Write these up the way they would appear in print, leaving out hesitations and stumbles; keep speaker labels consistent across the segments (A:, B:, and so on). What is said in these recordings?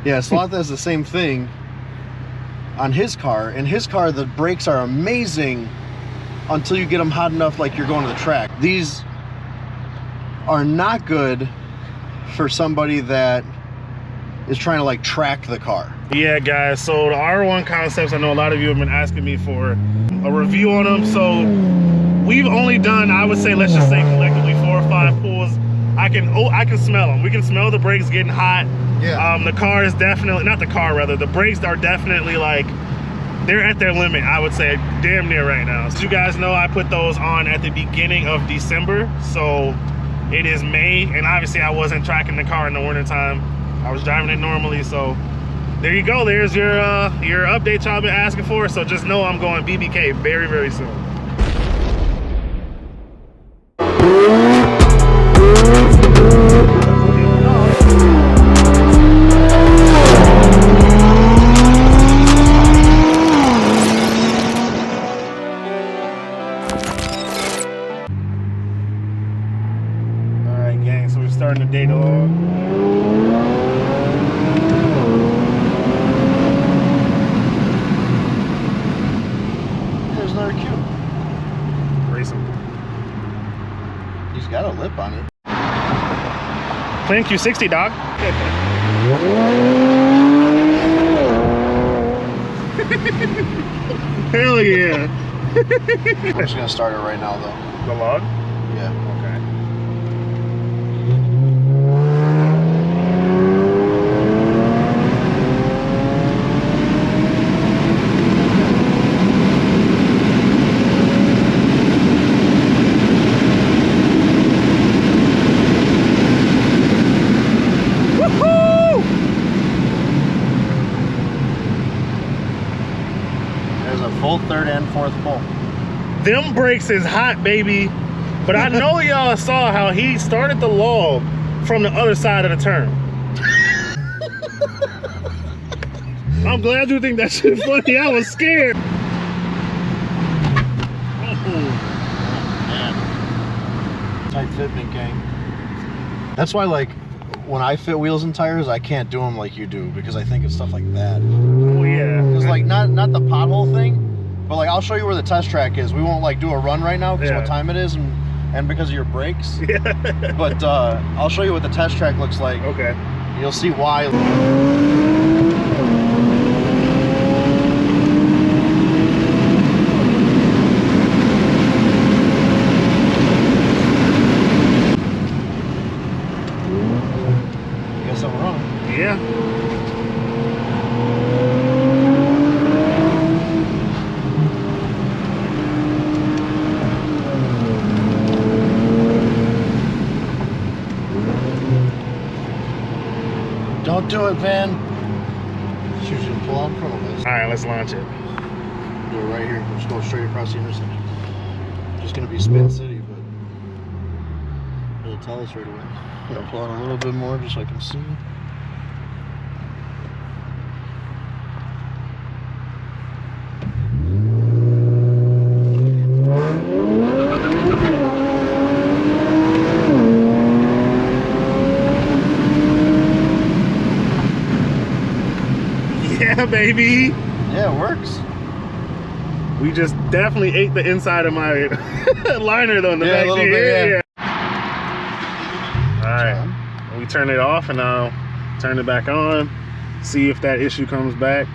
A: Yeah, Sloth has the same thing on his car. In his car, the brakes are amazing until you get them hot enough like you're going to the track. These are not good for somebody that is trying to like track the car.
B: Yeah, guys, so the R1 concepts, I know a lot of you have been asking me for a review on them. So we've only done, I would say, let's just say collectively 4 or 5 pulls. I can smell them. We can smell the brakes getting hot.
A: Yeah.
B: The car is definitely, not the car rather, the brakes are definitely like, they're at their limit, I would say, damn near right now. As you guys know, I put those on at the beginning of December. So it is May, and obviously I wasn't tracking the car in the wintertime. I was driving it normally, so there you go. There's your update y'all been asking for. So just know I'm going BBK very, very soon. All right, gang. So we're starting the data log.
A: He's got a lip on it.
B: Clean Q60, dog. Hell yeah.
A: We're just gonna start it right now though.
B: The log?
A: Yeah.
B: Okay.
A: Full third and fourth pull.
B: Them brakes is hot, baby. But I know y'all saw how he started the log from the other side of the turn. I'm glad you think that shit funny. I was scared.
A: Man. Tight fit, big gang. That's why, like, when I fit wheels and tires, I can't do them like you do, because I think of stuff like that.
B: Oh yeah.
A: Because like not the pothole thing, but like I'll show you where the test track is. We won't like do a run right now because what time it is and because of your brakes. Yeah. But I'll show you what the test track looks like.
B: Okay.
A: You'll see why. Guess I'm wrong.
B: Yeah.
A: Don't do it, Van. She usually pull out in front of us.
B: All right, let's launch it.
A: Do it right here. We're just going straight across the intersection. Just gonna be Spin City, but it'll tell us right away. I'm gonna pull out a little bit more just so I can see.
B: Yeah, baby.
A: Yeah, it works.
B: We just definitely ate the inside of my liner though in the back.
A: A little bit, yeah.
B: All right, we turn it off and I'll turn it back on. See if that issue comes back.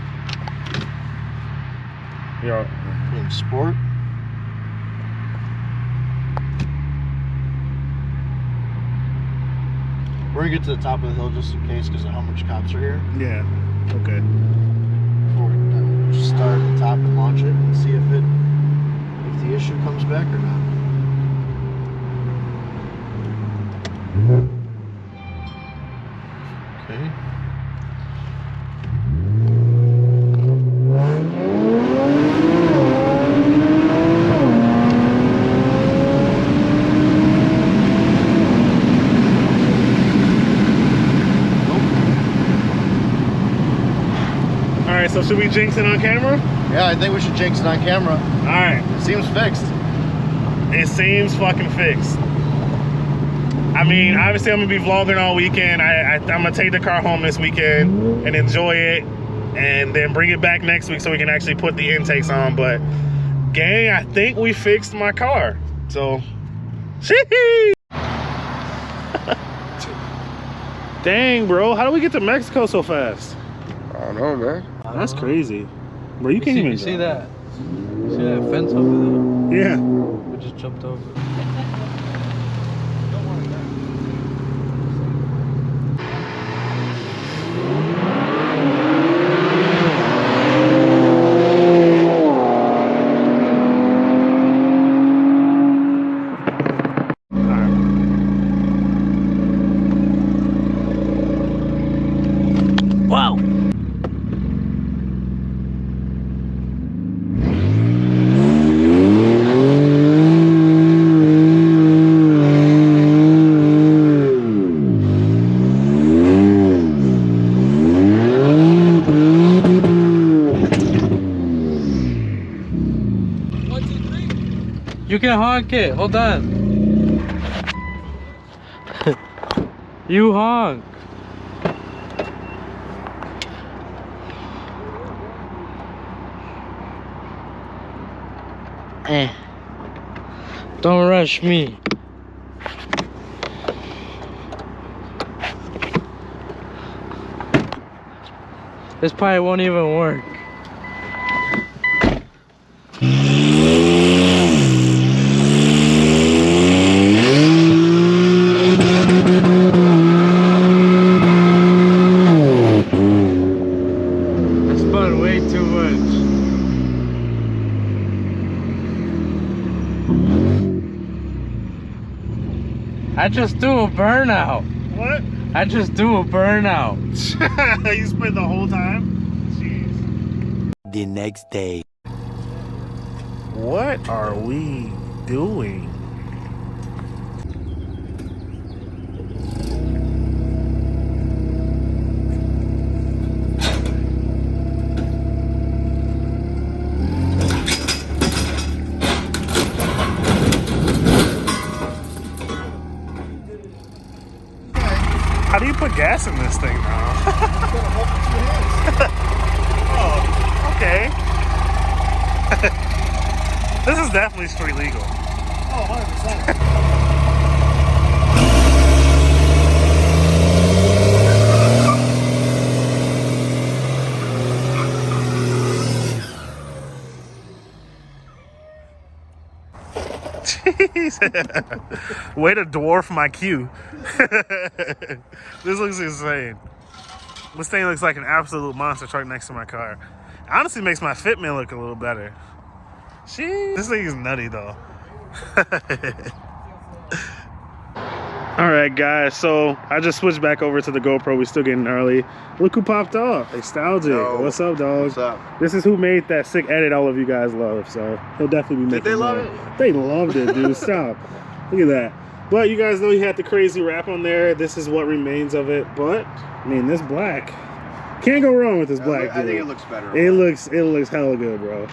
B: Yo,
A: in sport. We're gonna get to the top of the hill just in case because of how much cops are here.
B: Yeah. Okay.
A: Before we just start at the top and launch it and see if the issue comes back or not. Okay.
B: So should we jinx it on camera?
A: Yeah, I think we should jinx it on camera.
B: All right.
A: It seems fixed.
B: It seems fucking fixed. I mean, obviously I'm gonna be vlogging all weekend. I'm gonna take the car home this weekend and enjoy it, and then bring it back next week so we can actually put the intakes on. But gang, I think we fixed my car. So, sheesh. Dang, bro, how do we get to Mexico so fast?
C: I don't know, man.
B: That's crazy. Bro, you can't even
D: You see that? You see that fence over there?
B: Yeah.
D: We just jumped over.
B: Wow.
D: You can honk it. Hold on. You honk. Don't rush me. This probably won't even work. I spun way too much. I just do a burnout.
B: What?
D: I just do a burnout.
B: You spent the whole time? Jeez.
E: The next day.
B: What are we doing? How do you put gas in this thing now? Oh, okay. This is definitely street legal.
A: Oh, 100%.
B: Jeez. Way to dwarf my Q. This looks insane. This thing looks like an absolute monster truck next to my car. Honestly makes my fitment look a little better. Jeez. This thing is nutty though. Alright guys, so I just switched back over to the GoPro. We're still getting early. Look who popped off. Nostalgic.
A: Yo.
B: What's up, dog?
A: What's up?
B: This is who made that sick edit all of you guys love, so he'll definitely be making
A: Did they love
B: more.
A: it?
B: They loved it, dude. Stop. Look at that. But you guys know he had the crazy wrap on there. This is what remains of it. But I mean, this black, can't go wrong with this black.
A: I think
B: dude.
A: it looks better.
B: It looks hella good, bro.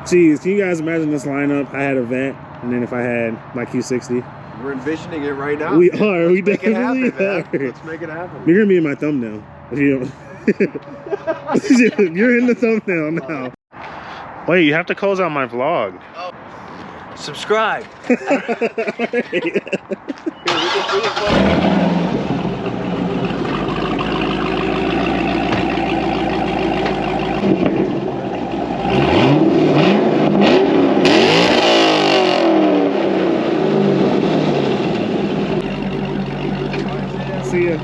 B: Jeez, can you guys imagine this lineup? I had a Vent, and then if I had my Q60.
A: We're envisioning it right now.
B: We are.
A: Let's
B: We
A: make it happen,
B: definitely
A: man.
B: are.
A: Let's make it happen.
B: You're gonna be in my thumbnail if you don't. You're in the thumbnail now. Wait, you have to close out my vlog.
A: Oh. Subscribe.
B: See ya.